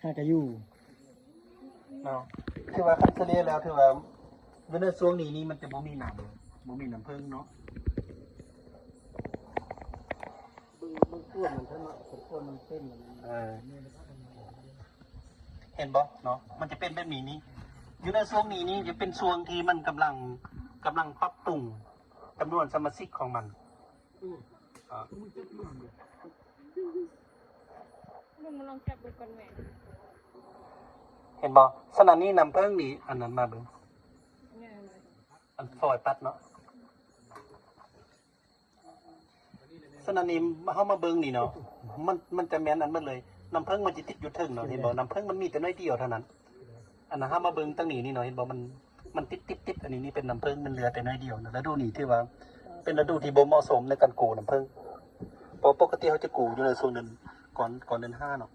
ถ้าจะอยู่ เนาะคือว่าคันเฉลี่ยแล้วถือว่าเวลาช่วงนี้นี่มันจะบ่มีน้ำผึ้งเนาะ บึ้งต้วนมันเท่านั้นต้วนมันเต้นมัน เห็นบ่เนาะมันจะเป็นแบบนี้นี่อยู่ในช่วงนี้นี่จะเป็นช่วงที่มันกำลังปรับปรุงจำนวนสมาชิกของมันอ่า ลุงมาลองจับดูก่อนแม่ เห็นบ่สนั่นนี่น้ำผึ้งนี่อันนั้นมาเบิ่ง ง่ายเลย อันซอยปัดเนาะสนั่นนี่เฮามาเบิ่งนี่เนาะมันจะแม่นอันมันเลยน้ำผึ้งมันจะติดอยู่ถึงเนาะเห็นบ่น้ำผึ้งมันมีแต่น้อยเดียวเท่านั้น อันนั้นเฮามาเบิ่งตั้งนี้นี่เนาะเห็นบ่มันติดอันนี้นี่เป็นน้ำผึ้งมันเหลือแต่น้อยเดียวนะฤดูนี้ที่ว่าเป็นฤดูที่บ่เหมาะสมในการกู้น้ำผึ้งเพราะปกติเขาจะกู้อยู่ในช่วงเดือนก่อนเดือน5เนาะ